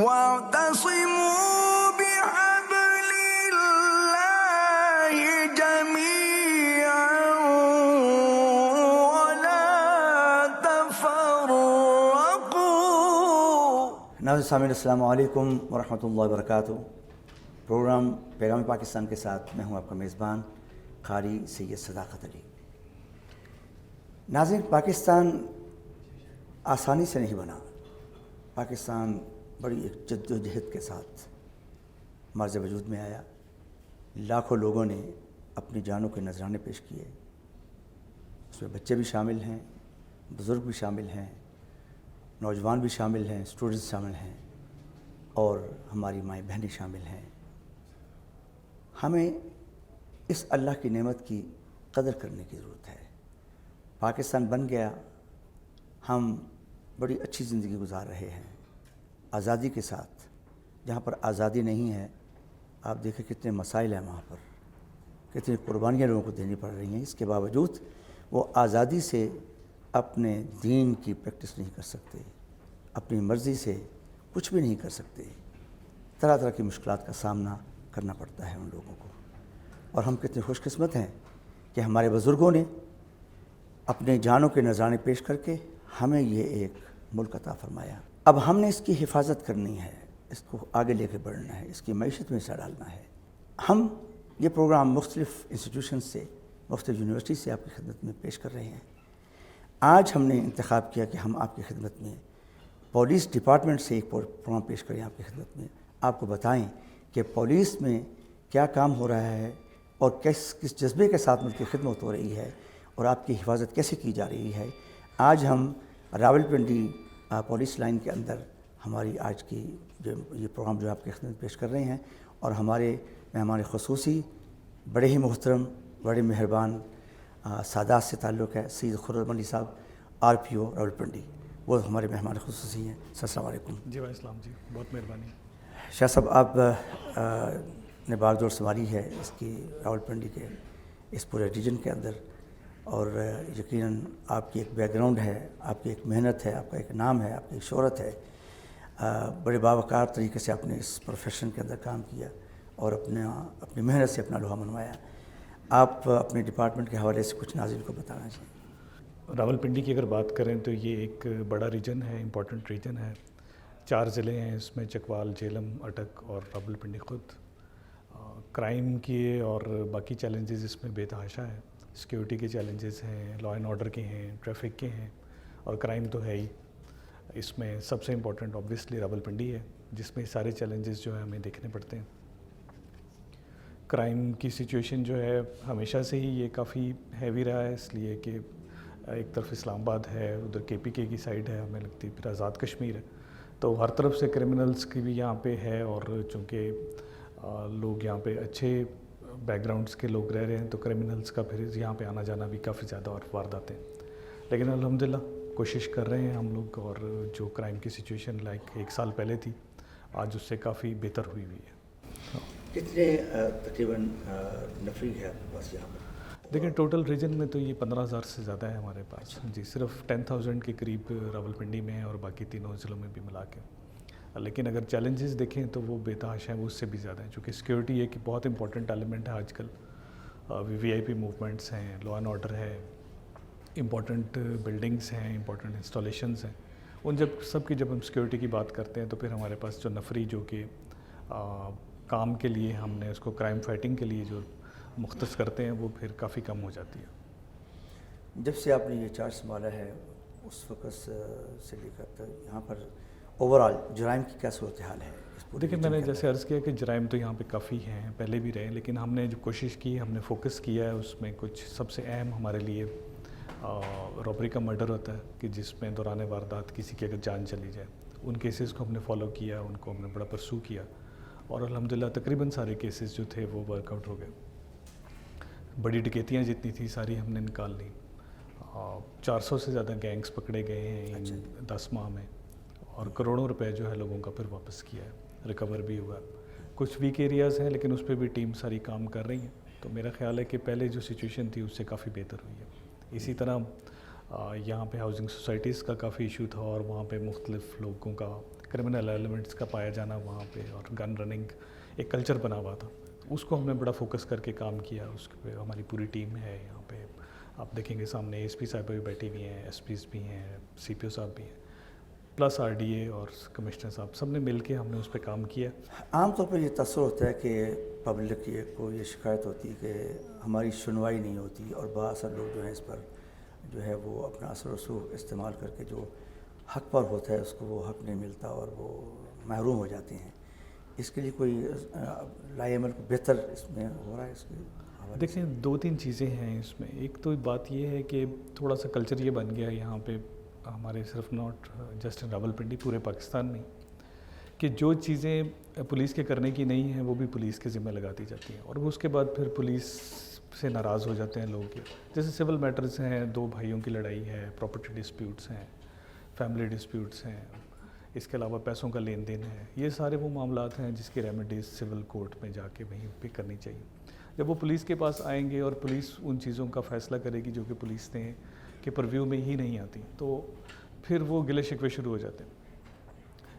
واعتصموا بحبل الله جميعا ولا تفرقوا. ناظرین سامعین السلام علیکم ورحمۃ اللہ وبرکاتہ. پروگرام پیغام پاکستان کے ساتھ میں ہوں آپ کا میزبان قاری سید صداقت علی. ناظرین، پاکستان آسانی سے نہیں بنا. پاکستان بڑی ایک جد و جہد کے ساتھ مرز وجود میں آیا. لاکھوں لوگوں نے اپنی جانوں کے نذرانے پیش کیے. اس میں بچے بھی شامل ہیں، بزرگ بھی شامل ہیں، نوجوان بھی شامل ہیں، اسٹوڈنٹس شامل ہیں اور ہماری مائیں بہنیں شامل ہیں. ہمیں اس اللہ کی نعمت کی قدر کرنے کی ضرورت ہے. پاکستان بن گیا، ہم بڑی اچھی زندگی گزار رہے ہیں آزادی کے ساتھ. جہاں پر آزادی نہیں ہے آپ دیکھیں کتنے مسائل ہیں، وہاں پر کتنی قربانیاں لوگوں کو دینی پڑ رہی ہیں. اس کے باوجود وہ آزادی سے اپنے دین کی پریکٹس نہیں کر سکتے، اپنی مرضی سے کچھ بھی نہیں کر سکتے. طرح طرح کی مشکلات کا سامنا کرنا پڑتا ہے ان لوگوں کو. اور ہم کتنے خوش قسمت ہیں کہ ہمارے بزرگوں نے اپنے جانوں کے نذرانے پیش کر کے ہمیں یہ ایک ملک عطا فرمایا. اب ہم نے اس کی حفاظت کرنی ہے، اس کو آگے لے کے بڑھنا ہے، اس کی معیشت میں حصہ ڈالنا ہے. ہم یہ پروگرام مختلف انسٹیٹیوشن سے، مختلف یونیورسٹی سے آپ کی خدمت میں پیش کر رہے ہیں. آج ہم نے انتخاب کیا کہ ہم آپ کی خدمت میں پولیس ڈپارٹمنٹ سے ایک پروگرام پیش کریں. آپ کی خدمت میں آپ کو بتائیں کہ پولیس میں کیا کام ہو رہا ہے اور کس جذبے کے ساتھ ملک کی خدمت ہو رہی ہے اور آپ کی حفاظت کیسے کی جا رہی ہے. آج ہم راولپنڈی پولیس لائن کے اندر ہماری آج کی یہ پروگرام جو آپ کی خدمت پیش کر رہے ہیں، اور ہمارے مہمان خصوصی بڑے ہی محترم، بڑے مہربان سادات سے تعلق ہے. سید خرم علی صاحب، RPO راولپنڈی، وہ ہمارے مہمان خصوصی ہیں. السلام علیکم. جی وعلیکم السلام. جی بہت مہربانی. شاہ صاحب، آپ نے باغ دور سنبھالی ہے اس کی راولپنڈی کے اس پورے ریجن کے اندر، اور یقیناً آپ کی ایک بیک گراؤنڈ ہے، آپ کی ایک محنت ہے، آپ کا ایک نام ہے، آپ کی ایک شہرت ہے. بڑے باوقار طریقے سے آپ نے اس پروفیشن کے اندر کام کیا اور اپنی محنت سے اپنا لوہا منوایا. آپ اپنے ڈپارٹمنٹ کے حوالے سے کچھ ناظرین کو بتانا چاہیں. راولپنڈی کی اگر بات کریں تو یہ ایک بڑا ریجن ہے، امپورٹنٹ ریجن ہے. 4 ضلع ہیں اس میں، چکوال، جہلم، اٹک اور راولپنڈی خود. کرائم کی اور باقی چیلنجز اس میں بے تحاشا ہے. سیکیورٹی کے چیلنجز ہیں، لا اینڈ آرڈر کے ہیں، ٹریفک کے ہیں، اور کرائم تو ہے ہی. اس میں سب سے امپورٹنٹ آبویسلی راولپنڈی ہے، جس میں سارے چیلنجز جو ہیں ہمیں دیکھنے پڑتے ہیں. کرائم کی سچویشن جو ہے ہمیشہ سے ہی یہ کافی ہیوی رہا ہے، اس لیے کہ ایک طرف اسلام آباد ہے، ادھر KPK کی سائڈ ہے ہمیں لگتی، پھر آزاد کشمیر ہے، تو ہر طرف سے کرمنلز کی بھی یہاں پہ ہے. اور چونکہ لوگ یہاں پہ اچھے بیک گراؤنڈس کے لوگ رہ رہے ہیں تو کرمنلز کا پھر یہاں پہ آنا جانا بھی کافی زیادہ اور واردات ہیں. لیکن الحمدللہ کوشش کر رہے ہیں ہم لوگ، اور جو کرائم کی سچویشن لائک 1 سال پہلے تھی آج اس سے کافی بہتر ہوئی ہے. کتنے تقریباً نفری ہے آپ کے پاس یہاں پر؟ دیکھیں ٹوٹل ریجن میں تو یہ 15,000 سے زیادہ ہے ہمارے پاس. جی صرف 10,000 کے قریب راولپنڈی میں ہے اور باقی تینوں ضلعوں میں بھی ملا کے. لیکن اگر چیلنجز دیکھیں تو وہ بے تحاشا ہیں، وہ اس سے بھی زیادہ ہیں، چونکہ سیکیورٹی ایک بہت امپورٹنٹ ایلیمنٹ ہے آج کل. VIP موومنٹس ہیں، لا اینڈ آرڈر ہے، امپورٹنٹ بلڈنگس ہیں، امپورٹنٹ انسٹالیشنز ہیں. ان سب کی جب ہم سیکیورٹی کی بات کرتے ہیں تو پھر ہمارے پاس جو نفری جو کہ کام کے لیے ہم نے اس کو کرائم فائٹنگ کے لیے جو مختص کرتے ہیں وہ پھر کافی کم ہو جاتی ہے. جب سے آپ نے یہ چارج سنبھالا ہے اس وقت سے لے کر یہاں پر اوورآل جرائم کی کیا صورتحال ہے؟ دیکھیں میں نے جیسے عرض کیا کہ جرائم تو یہاں پہ کافی ہیں، پہلے بھی رہے، لیکن ہم نے جو کوشش کی، ہم نے فوکس کیا ہے اس میں کچھ سب سے اہم ہمارے لیے رابری کا مرڈر ہوتا ہے کہ جس میں دوران واردات کسی کی اگر جان چلی جائے. ان کیسز کو ہم نے فالو کیا، ان کو ہم نے بڑا پرسو کیا اور الحمدللہ تقریباً سارے کیسز جو تھے وہ ورک آؤٹ ہو گئے. بڑی ڈکیتیاں جتنی تھیں ساری ہم نے نکال لیں. 400 سے زیادہ گینگز پکڑے گئے ہیں ان 10 ماہ میں، اور کروڑوں روپے جو ہے لوگوں کا پھر واپس کیا ہے، ریکور بھی ہوا. کچھ ویک ایریاز ہیں لیکن اس پہ بھی ٹیم ساری کام کر رہی ہیں. تو میرا خیال ہے کہ پہلے جو سچویشن تھی اس سے کافی بہتر ہوئی ہے. اسی طرح یہاں پہ ہاؤسنگ سوسائٹیز کا کافی ایشو تھا اور وہاں پہ مختلف لوگوں کا کرمنل ایلیمنٹس کا پایا جانا وہاں پہ اور گن رننگ ایک کلچر بنا ہوا تھا. اس کو ہم نے بڑا فوکس کر کے کام کیا. اس پہ ہماری پوری ٹیم ہے یہاں پہ. آپ دیکھیں گے سامنے ایس پی صاحب بھی بیٹھی ہوئی ہیں, ایس پیز بھی ہیں, سی پی او صاحب بھی ہیں, پلس آر ڈی اے اور کمشنر صاحب, سب نے مل کے ہم نے اس پہ کام کیا. عام طور پر یہ تاثر ہوتا ہے کہ پبلک کو یہ شکایت ہوتی ہے کہ ہماری سنوائی نہیں ہوتی, اور بعض اثر لوگ جو ہیں اس پر جو ہے وہ اپنا اثر و رسوخ استعمال کر کے جو حق پر ہوتا ہے اس کو وہ حق نہیں ملتا اور وہ محروم ہو جاتے ہیں. اس کے لیے کوئی لائے عمل کو بہتر اس میں ہو رہا ہے اس کے حوالے سے؟ دیکھیں 2-3 چیزیں ہیں اس میں. ایک تو بات یہ ہے کہ تھوڑا سا کلچر یہ بن گیا یہاں پہ ہمارے, صرف ناٹ جسٹ ان راولپنڈی, پورے پاکستان میں, کہ جو چیزیں پولیس کے کرنے کی نہیں ہیں وہ بھی پولیس کے ذمہ لگا دی جاتی ہیں, اور وہ اس کے بعد پھر پولیس سے ناراض ہو جاتے ہیں لوگ. جیسے سول میٹرز ہیں, 2 بھائیوں کی لڑائی ہے, پراپرٹی ڈسپیوٹس ہیں, فیملی ڈسپیوٹس ہیں, اس کے علاوہ پیسوں کا لین دین ہے. یہ سارے وہ معاملات ہیں جس کی ریمیڈیز سول کورٹ میں جا کے وہیں پہ کرنی چاہیے. جب وہ پولیس کے پاس آئیں گے اور پولیس ان چیزوں کا فیصلہ کرے گی جو کہ پولیس نے کے پرویو میں ہی نہیں آتی, تو پھر وہ گلے شکوے شروع ہو جاتے ہیں.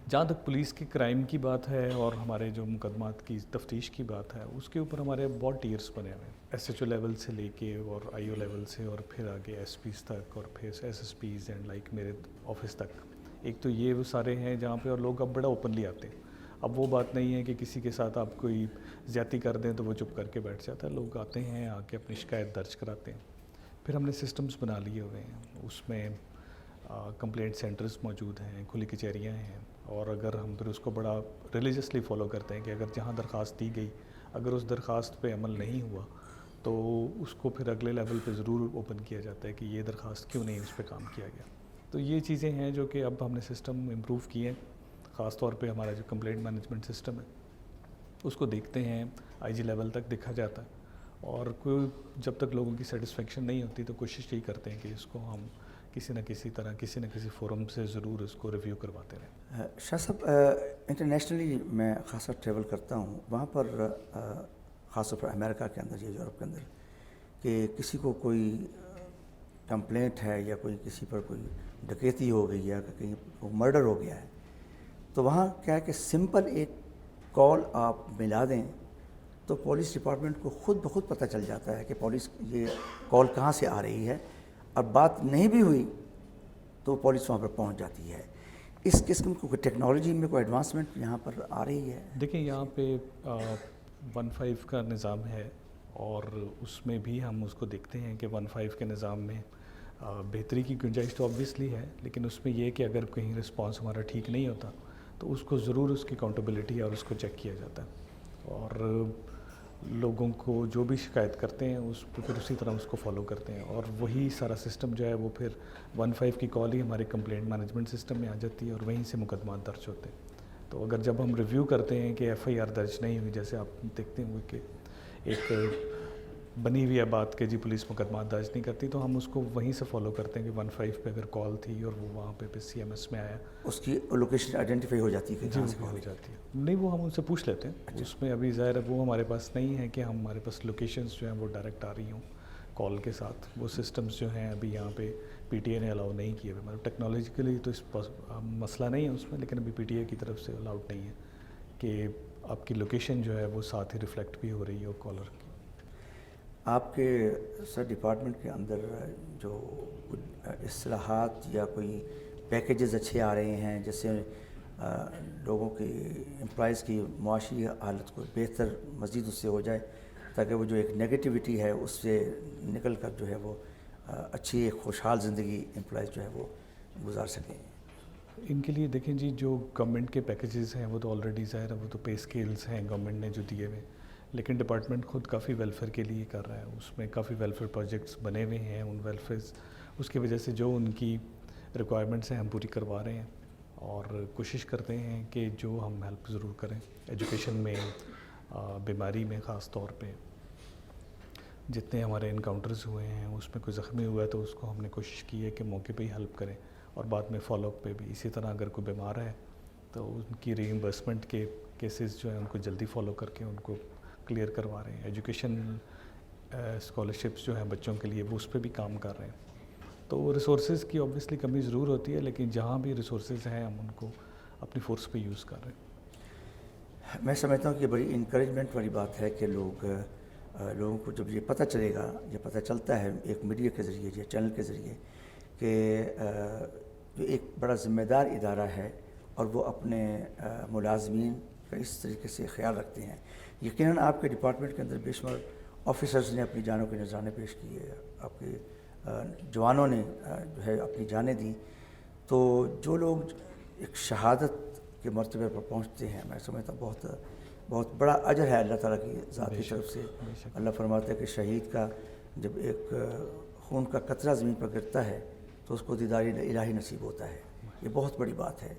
جہاں تک پولیس کی کرائم کی بات ہے اور ہمارے جو مقدمات کی تفتیش کی بات ہے, اس کے اوپر ہمارے بہت ٹیئرس بنے ہوئے ہیں, ایس ایچ او لیول سے لے کے اور آئی او لیول سے, اور پھر آگے ایس پیز تک, اور پھر ایس ایس پیز اینڈ لائک میرے آفس تک. ایک تو یہ وہ سارے ہیں جہاں پہ, اور لوگ اب بڑا اوپنلی آتے ہیں. اب وہ بات نہیں ہے کہ کسی کے ساتھ آپ کوئی زیادتی کر دیں تو وہ چپ کر کے بیٹھ جاتا ہے. لوگ آتے ہیں, آ کے اپنی شکایت درج کراتے ہیں. پھر ہم نے سسٹمز بنا لیے ہوئے ہیں, اس میں کمپلینٹ سینٹرز موجود ہیں, کھلی کچہریاں ہیں, اور اگر ہم پھر اس کو بڑا ریلیجسلی فالو کرتے ہیں کہ اگر جہاں درخواست دی گئی اگر اس درخواست پہ عمل نہیں ہوا تو اس کو پھر اگلے لیول پہ ضرور اوپن کیا جاتا ہے کہ یہ درخواست کیوں نہیں اس پہ کام کیا گیا. تو یہ چیزیں ہیں جو کہ اب ہم نے سسٹم امپروو کیے ہیں. خاص طور پہ ہمارا جو کمپلینٹ مینجمنٹ سسٹم ہے اس کو دیکھتے ہیں, آئی جی لیول تک دیکھا جاتا ہے, اور کوئی جب تک لوگوں کی سیٹسفیکشن نہیں ہوتی تو کوشش یہی کرتے ہیں کہ اس کو ہم کسی نہ کسی طرح کسی نہ کسی فورم سے ضرور اس کو ریویو کرواتے رہیں. شاہ صاحب, انٹرنیشنلی میں خاصا ٹریول کرتا ہوں, وہاں پر خاص طور پر امریکہ کے اندر یا یورپ کے اندر, کہ کسی کو کوئی کمپلینٹ ہے یا کوئی کسی پر کوئی ڈکیتی ہو گئی ہے, کہیں مرڈر ہو گیا ہے, تو وہاں کیا ہے کہ سمپل ایک کال آپ ملا دیں تو پولیس ڈپارٹمنٹ کو خود بخود پتہ چل جاتا ہے کہ پولیس یہ کال کہاں سے آ رہی ہے, اور بات نہیں بھی ہوئی تو پولیس وہاں پر پہنچ جاتی ہے. اس قسم کو ٹیکنالوجی میں کوئی ایڈوانسمنٹ یہاں پر آ رہی ہے؟ دیکھیں یہاں پہ 1-5 کا نظام ہے, اور اس میں بھی ہم اس کو دیکھتے ہیں کہ 1-5 کے نظام میں بہتری کی گنجائش تو آبویسلی ہے, لیکن اس میں یہ کہ اگر کہیں رسپانس ہمارا ٹھیک نہیں ہوتا تو اس کو ضرور اس کی اکاؤنٹیبلٹی اور اس کو چیک کیا جاتا ہے, اور لوگوں کو جو بھی شکایت کرتے ہیں اس پہ پھر اسی طرح اس کو فالو کرتے ہیں, اور وہی سارا سسٹم جو ہے وہ پھر 1-5 کی کال ہی ہمارے کمپلینٹ مینجمنٹ سسٹم میں آ جاتی ہے, اور وہیں سے مقدمات درج ہوتے ہیں. تو اگر جب ہم ریویو کرتے ہیں کہ ایف آئی آر درج نہیں ہوئی, جیسے آپ دیکھتے ہیں کہ ایک بنی ہوئی ہے بات کہ جی پولیس مقدمات درج نہیں کرتی, تو ہم اس کو وہیں سے فالو کرتے ہیں کہ 1-5 پہ اگر کال تھی اور وہ وہاں پہ سی ایم ایس میں آیا, اس کی لوکیشن آئیڈینٹیفائی ہو جاتی ہے کہ جی کہاں سے ہو جاتی ہے. نہیں, وہ ہم ان سے پوچھ لیتے ہیں. اس میں ابھی ظاہر ہے وہ ہمارے پاس نہیں ہے کہ ہمارے پاس لوکیشنز جو ہیں وہ ڈائریکٹ آ رہی ہوں کال کے ساتھ. وہ سسٹمز جو ہیں ابھی یہاں پہ پی ٹی اے نے الاؤ نہیں کیے ہوئے, مطلب ٹیکنالوجیکلی تو اس مسئلہ نہیں ہے اس میں, لیکن ابھی پی ٹی اے کی طرف سے الاؤڈ نہیں ہے کہ آپ کی لوکیشن جو ہے وہ ساتھ ہی ریفلیکٹ بھی ہو رہی ہے کالر کی. آپ کے سر ڈپارٹمنٹ کے اندر جو اصلاحات یا کوئی پیکیجز اچھے آ رہے ہیں جس سے لوگوں کی امپلائیز کی معاشی حالت کو بہتر مزید اس سے ہو جائے, تاکہ وہ جو ایک نگیٹیوٹی ہے اس سے نکل کر جو ہے وہ اچھی ایک خوشحال زندگی امپلائیز جو ہے وہ گزار سکیں؟ ان کے لیے دیکھیں جی, جو گورنمنٹ کے پیکیجز ہیں وہ تو آلریڈی ظاہر ہے وہ تو پے اسکیلز ہیں گورنمنٹ نے جو دیے ہوئے, لیکن ڈپارٹمنٹ خود کافی ویلفیئر کے لیے کر رہا ہے. اس میں کافی ویلفیئر پروجیکٹس بنے ہوئے ہیں, ان ویلفیئرز اس کی وجہ سے جو ان کی ریکوائرمنٹس ہیں ہم پوری کروا رہے ہیں, اور کوشش کرتے ہیں کہ جو ہم ہیلپ ضرور کریں. ایجوکیشن میں, بیماری میں, خاص طور پہ جتنے ہمارے انکاؤنٹرز ہوئے ہیں اس میں کوئی زخمی ہوا ہے تو اس کو ہم نے کوشش کی ہے کہ موقع پہ ہی ہیلپ کریں, اور بعد میں فالو اپ پہ بھی. اسی طرح اگر کوئی بیمار ہے تو ان کی ری ایمبرسمنٹ کے کیسز جو ہیں ان کو جلدی فالو کر کے ان کو کلیئر کروا رہے ہیں. ایجوکیشن اسکالرشپس جو ہیں بچوں کے لیے وہ اس پہ بھی کام کر رہے ہیں. تو ریسورسز کی آبویسلی کمی ضرور ہوتی ہے, لیکن جہاں بھی ریسورسز ہیں ہم ان کو اپنی فورس پہ یوز کر رہے ہیں. میں سمجھتا ہوں کہ بڑی انکریجمنٹ والی بات ہے کہ لوگوں کو جب یہ پتہ چلے گا، یہ پتہ چلتا ہے ایک میڈیا کے ذریعے یا چینل کے ذریعے کہ جو ایک بڑا ذمہ دار ادارہ ہے اور وہ اپنے ملازمین کا اس طریقے سے خیال رکھتے ہیں. یقیناً آپ کے ڈپارٹمنٹ کے اندر بے شمار آفیسرز نے اپنی جانوں کے نذرانے پیش کیے، آپ کے جوانوں نے جو ہے اپنی جانیں دیں. تو جو لوگ ایک شہادت کے مرتبے پر پہنچتے ہیں، میں سمجھتا ہوں بہت بڑا اجر ہے اللہ تعالیٰ کی ذات کی طرف سے. اللہ فرماتا ہے کہ شہید کا جب ایک خون کا قطرہ زمین پر گرتا ہے تو اس کو دیدار الہی نصیب ہوتا ہے. یہ بہت بڑی بات ہے.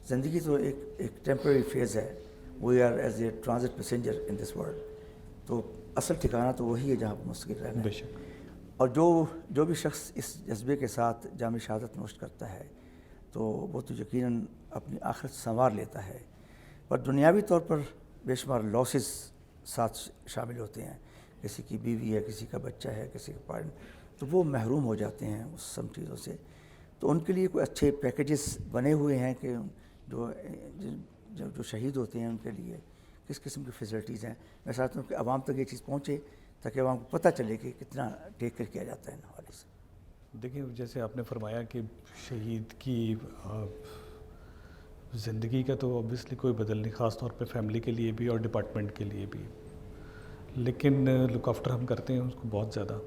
زندگی تو ایک ٹیمپرری فیز ہے. We are as a transit passenger in this world. تو اصل ٹھکانہ تو وہی ہے جہاں پر مستقل رہنا ہے. اور جو بھی شخص اس جذبے کے ساتھ جامع شہادت نوش کرتا ہے تو وہ تو یقیناً اپنی آخرت سنوار لیتا ہے. پر دنیاوی طور پر بے شمار لاسز ساتھ شامل ہوتے ہیں. کسی کی بیوی ہے، کسی کا بچہ ہے، کسی کا پیرنٹ، تو وہ محروم ہو جاتے ہیں اس سب چیزوں سے. تو ان کے لیے کوئی اچھے پیکیجز بنے ہوئے ہیں کہ جو شہید ہوتے ہیں ان کے لیے کس قسم کی فیسلٹیز ہیں. میں چاہتا ہوں کہ عوام تک یہ چیز پہنچے تاکہ عوام کو پتہ چلے کہ کتنا ٹیک کر کیا جاتا ہے ان حوالے سے. دیکھیں، جیسے آپ نے فرمایا کہ شہید کی زندگی کا تو اوبیسلی کوئی بدل نہیں، خاص طور پہ فیملی کے لیے بھی اور ڈپارٹمنٹ کے لیے بھی. لیکن لک آفٹر ہم کرتے ہیں اس کو بہت زیادہ،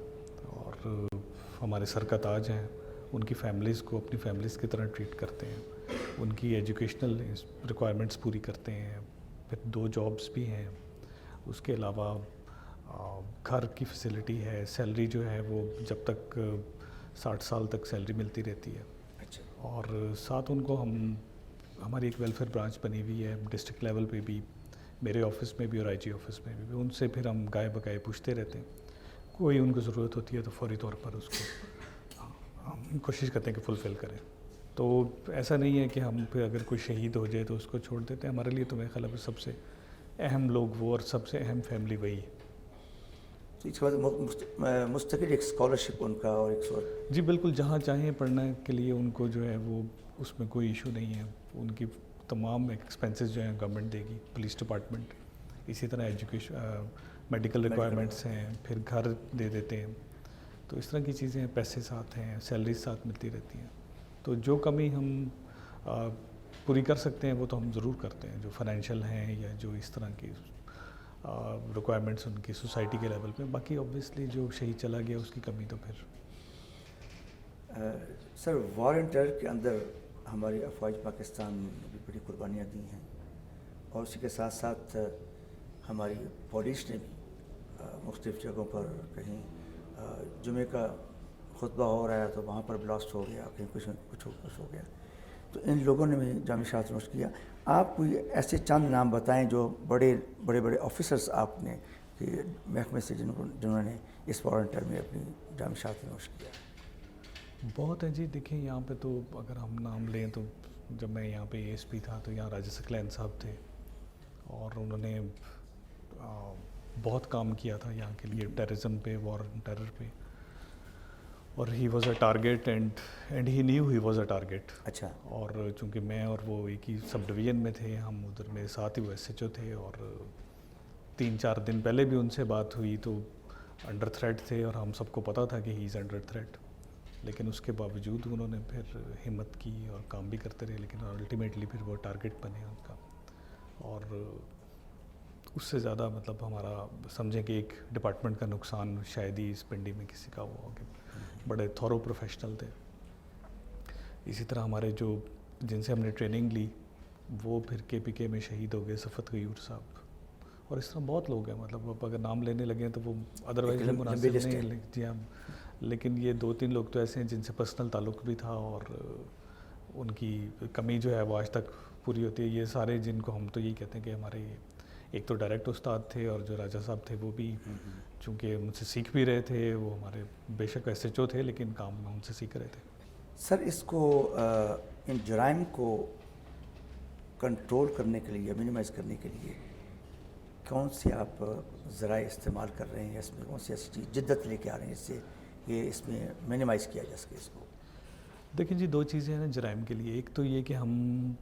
اور ہمارے سر کا تاج ہیں. ان کی فیملیز کو اپنی فیملیز کی طرح ٹریٹ کرتے ہیں. ان کی ایجوکیشنل ریکوائرمنٹس پوری کرتے ہیں. پھر 2 جابس بھی ہیں. اس کے علاوہ گھر کی فیسلٹی ہے. سیلری جو ہے وہ جب تک 60 سال تک سیلری ملتی رہتی ہے. اچھا. اور ساتھ ان کو ہماری ایک ویلفیئر برانچ بنی ہوئی ہے ڈسٹرکٹ لیول پہ بھی، میرے آفس میں بھی اور آئی جی آفس میں بھی. ان سے پھر ہم گائے بگائے پوچھتے رہتے ہیں. کوئی ان کو ضرورت ہوتی ہے تو فوری طور پر اس کو ہم کوشش کرتے ہیں کہ فلفل کریں. تو ایسا نہیں ہے کہ ہم پھر اگر کوئی شہید ہو جائے تو اس کو چھوڑ دیتے ہیں. ہمارے لیے تو میرے خیال ہے سب سے اہم لوگ وہ، اور سب سے اہم فیملی وہی ہے. تو اس کے بعد مستقل ایک اسکالرشپ ان کا اور ایک جی بالکل، جہاں چاہیں پڑھنے کے لیے ان کو جو ہے وہ اس میں کوئی ایشو نہیں ہے. ان کی تمام ایکسپینسز جو ہیں گورنمنٹ دے گی، پولیس ڈپارٹمنٹ. اسی طرح ایجوکیشن، میڈیکل ریکوائرمنٹس ہیں، پھر گھر دے دیتے ہیں. تو اس طرح کی چیزیں، پیسے ساتھ ہیں، سیلریز ساتھ ملتی رہتی ہیں. تو جو کمی ہم پوری کر سکتے ہیں وہ تو ہم ضرور کرتے ہیں، جو فائنینشیل ہیں یا جو اس طرح کی ریکوائرمنٹس ان کی سوسائٹی کے لیول پہ. باقی اوبویسلی جو شہید چلا گیا اس کی کمی تو پھر سر وار اینڈ ٹیرر کے اندر ہماری افواج پاکستان نے بھی بڑی قربانیاں دی ہیں، اور اسی کے ساتھ ساتھ ہماری پولیس نے بھی مختلف جگہوں پر کہیں جمعے کا خطبہ ہو رہا ہے تو وہاں پر بلاسٹ ہو گیا، کہیں کچھ ہو گیا. تو ان لوگوں نے بھی جامع شہادت نوش کیا. آپ کوئی ایسے چند نام بتائیں جو بڑے آفیسرز آپ نے کہ محکمے سے جنہوں نے اس وار اینڈ ٹیرر میں اپنی جامع شہادت نوش کیا. بہت ہیں جی. دیکھیں یہاں پہ تو اگر ہم نام لیں تو جب میں یہاں پہ اے ایس پی تھا تو یہاں راجہ سکلین صاحب تھے، اور انہوں نے بہت کام کیا تھا یہاں کے لیے ٹیررزم پہ، وار اینڈ ٹیرر پہ. اور he was a target and he new he was a target. اچھا. اور چونکہ میں اور وہ ایک ہی سب ڈویژن میں تھے، ہم ادھر میرے ساتھ ہی وہ ایس ایچ او تھے، اور 3-4 دن پہلے بھی ان سے بات ہوئی تو انڈر تھریٹ تھے، اور ہم سب کو پتہ تھا کہ ہی از انڈر تھریٹ. لیکن اس کے باوجود انہوں نے پھر ہمت کی اور کام بھی کرتے رہے، لیکن الٹیمیٹلی پھر وہ ٹارگیٹ بنے ان کا. اور اس سے زیادہ مطلب ہمارا سمجھیں کہ ایک ڈپارٹمنٹ کا نقصان شاید ہی اس پنڈی میں کسی کا ہوا، کہ بڑے تھورو پروفیشنل تھے. اسی طرح ہمارے جو جن سے ہم نے ٹریننگ لی وہ پھر کے پی کے میں شہید ہو گئے، صفت غیور صاحب. اور اس طرح بہت لوگ ہیں، مطلب اب اگر نام لینے لگے ہیں تو وہ ادروائز مناسب نہیں. جی ہاں، لیکن یہ 2-3 لوگ تو ایسے ہیں جن سے پرسنل تعلق بھی تھا، اور ان کی کمی جو ہے وہ آج تک پوری ہوتی ہے. یہ سارے جن کو ہم تو یہی کہتے ہیں کہ ہمارے ایک تو ڈائریکٹ استاد تھے، اور جو راجہ صاحب تھے وہ بھی چونکہ مجھ سے سیکھ بھی رہے تھے. وہ ہمارے بے شک ایس ایچ او تھے لیکن کام میں ان سے سیکھ رہے تھے. سر اس کو ان جرائم کو کنٹرول کرنے کے لیے، منیمائز کرنے کے لیے کون سے آپ ذرائع استعمال کر رہے ہیں، اس میں کون سی ایسی چیز جدت لے کے آ رہے ہیں جس سے کہ اس میں منیمائز کیا جا سکے اس کو؟ دیکھیں جی، 2 چیزیں ہیں نا جرائم کے لیے. ایک تو یہ کہ ہم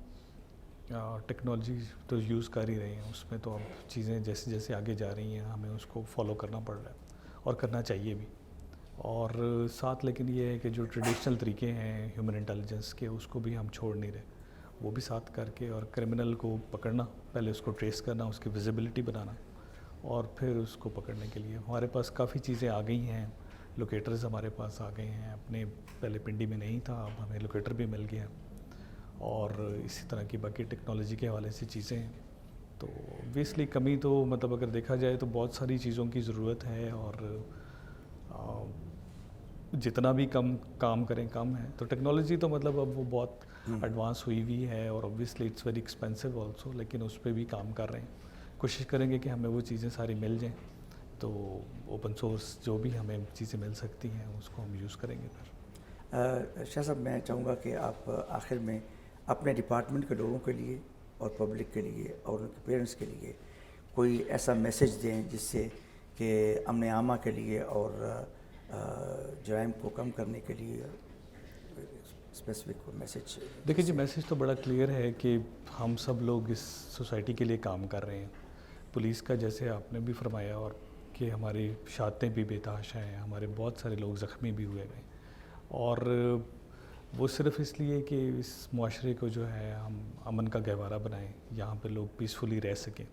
ٹیکنالوجی تو یوز کر ہی رہے ہیں، اس میں تو اب چیزیں جیسے جیسے آگے جا رہی ہیں ہمیں اس کو فالو کرنا پڑ رہا ہے اور کرنا چاہیے بھی. اور ساتھ لیکن یہ ہے کہ جو ٹریڈیشنل طریقے ہیں ہیومن انٹیلیجنس کے اس کو بھی ہم چھوڑ نہیں رہے، وہ بھی ساتھ کر کے اور کرمنل کو پکڑنا، پہلے اس کو ٹریس کرنا، اس کی ویزیبلٹی بنانا اور پھر اس کو پکڑنے کے لیے ہمارے پاس کافی چیزیں آ گئی ہیں. لوکیٹرز ہمارے پاس آ گئے ہیں، اپنے پہلے پنڈی میں نہیں تھا، اب ہمیں لوکیٹر بھی مل گیا اور اسی طرح کی باقی ٹیکنالوجی کے حوالے سے چیزیں ہیں. تو اوبویسلی کمی تو مطلب اگر دیکھا جائے تو بہت ساری چیزوں کی ضرورت ہے اور جتنا بھی کم کام کریں کم ہے. تو ٹیکنالوجی تو مطلب اب وہ بہت ایڈوانس ہوئی ہوئی ہے اور obviously it's very expensive also, لیکن اس پہ بھی کام کر رہے ہیں. کوشش کریں گے کہ ہمیں وہ چیزیں ساری مل جائیں، تو اوپن سورس جو بھی ہمیں چیزیں مل سکتی ہیں اس کو ہم یوز کریں گے. پھر شاہ صاحب میں چاہوں گا کہ آپ آخر میں اپنے ڈپارٹمنٹ کے لوگوں کے لیے اور پبلک کے لیے اور ان کے پیرنٹس کے لیے کوئی ایسا میسیج دیں جس سے کہ امن عامہ کے لیے اور جرائم کو کم کرنے کے لیے اسپیسیفک میسیج. دیکھیے جی، میسیج تو بڑا کلیئر ہے کہ ہم سب لوگ اس سوسائٹی کے لیے کام کر رہے ہیں. پولیس کا جیسے آپ نے بھی فرمایا اور کہ ہماری شہادتیں بھی بے تحاشا ہیں، ہمارے بہت سارے لوگ زخمی بھی ہوئے ہیں اور وہ صرف اس لیے کہ اس معاشرے کو جو ہے ہم امن کا گہوارہ بنائیں، یہاں پہ لوگ پیسفلی رہ سکیں.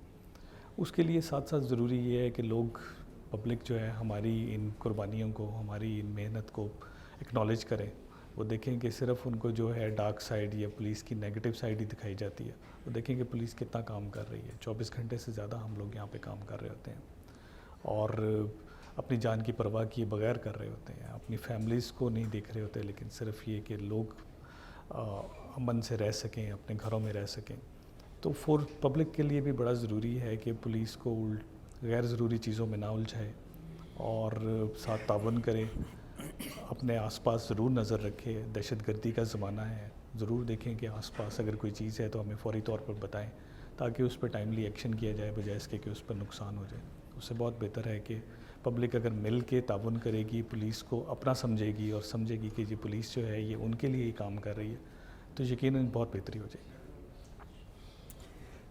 اس کے لیے ساتھ ساتھ ضروری یہ ہے کہ لوگ پبلک جو ہے ہماری ان قربانیوں کو، ہماری ان محنت کو اکنالج کریں. وہ دیکھیں کہ صرف ان کو جو ہے ڈارک سائڈ یا پولیس کی نیگیٹو سائڈ ہی دکھائی جاتی ہے. وہ دیکھیں کہ پولیس کتنا کام کر رہی ہے، 24 گھنٹے سے زیادہ ہم لوگ یہاں پہ کام کر رہے ہوتے ہیں اور اپنی جان کی پرواہ کیے بغیر کر رہے ہوتے ہیں. اپنی فیملیز کو نہیں دیکھ رہے ہوتے، لیکن صرف یہ کہ لوگ امن سے رہ سکیں، اپنے گھروں میں رہ سکیں. تو فور پبلک کے لیے بھی بڑا ضروری ہے کہ پولیس کو غیر ضروری چیزوں میں نہ الجھائے اور ساتھ تعاون کرے. اپنے آس پاس ضرور نظر رکھے، دہشت گردی کا زمانہ ہے، ضرور دیکھیں کہ آس پاس اگر کوئی چیز ہے تو ہمیں فوری طور پر بتائیں تاکہ اس پہ ٹائملی ایکشن کیا جائے، بجائے اس کے کہ اس پر نقصان ہو جائے. اس سے بہت بہتر ہے کہ پبلک اگر مل کے تعاون کرے گی، پولیس کو اپنا سمجھے گی اور سمجھے گی کہ یہ پولیس جو ہے یہ ان کے لیے ہی کام کر رہی ہے، تو یقیناً بہت بہتری ہو جائے گی.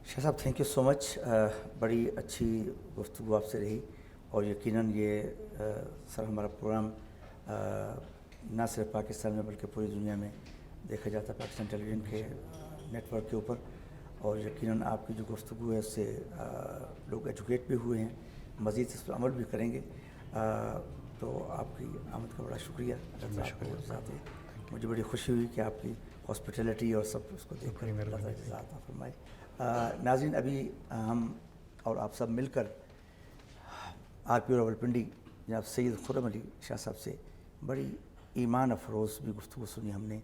شاہ صاحب تھینک یو سو مچ. بڑی اچھی گفتگو آپ سے رہی اور یقیناً یہ سر ہمارا پروگرام نہ صرف پاکستان میں بلکہ پوری دنیا میں دیکھا جاتا ہے پاکستان ٹیلی ویژن کے نیٹ ورک کے اوپر، اور یقیناً آپ کی جو گفتگو ہے اس سے لوگ ایجوکیٹ بھی ہوئے ہیں، مزید اس پر عمل بھی کریں گے. تو آپ کی آمد کا بڑا شکریہ. اللہ تعالیٰ آپ کو ذات ہے. مجھے بڑی خوشی ہوئی کہ آپ کی ہاسپٹیلٹی اور سب اس کو دیکھ کر اللہ تعالیٰ کی ذات فرمائے. ناظرین، ابھی ہم اور آپ سب مل کر آر پی او راولپنڈی جناب سید خرم علی شاہ صاحب سے بڑی ایمان افروز بھی گفتگو سنی ہم نے،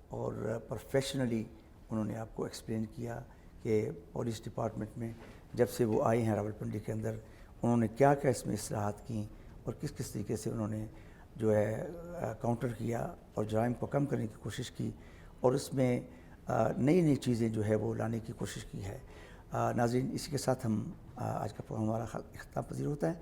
اور پروفیشنلی انہوں نے آپ کو ایکسپلین کیا کہ پولیس ڈپارٹمنٹ میں جب سے وہ آئے ہیں راولپنڈی کے اندر انہوں نے کیا کیا اس میں اصلاحات کیں اور کس کس طریقے سے انہوں نے جو ہے کاؤنٹر کیا اور جرائم کو کم کرنے کی کوشش کی اور اس میں نئی نئی چیزیں جو ہے وہ لانے کی کوشش کی ہے. ناظرین، اسی کے ساتھ ہم آج کا پروگرام ہمارا اختتام پذیر ہوتا ہے.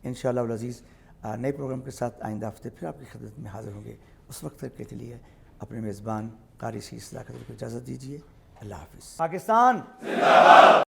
انشاءاللہ العزیز نئے پروگرام کے ساتھ آئندہ ہفتے پھر آپ کی خدمت میں حاضر ہوں گے. اس وقت تک کے لیے اپنے میزبان قاری سی اصلاح کو اجازت دیجیے. اللہ حافظ. پاکستان زندہ باد.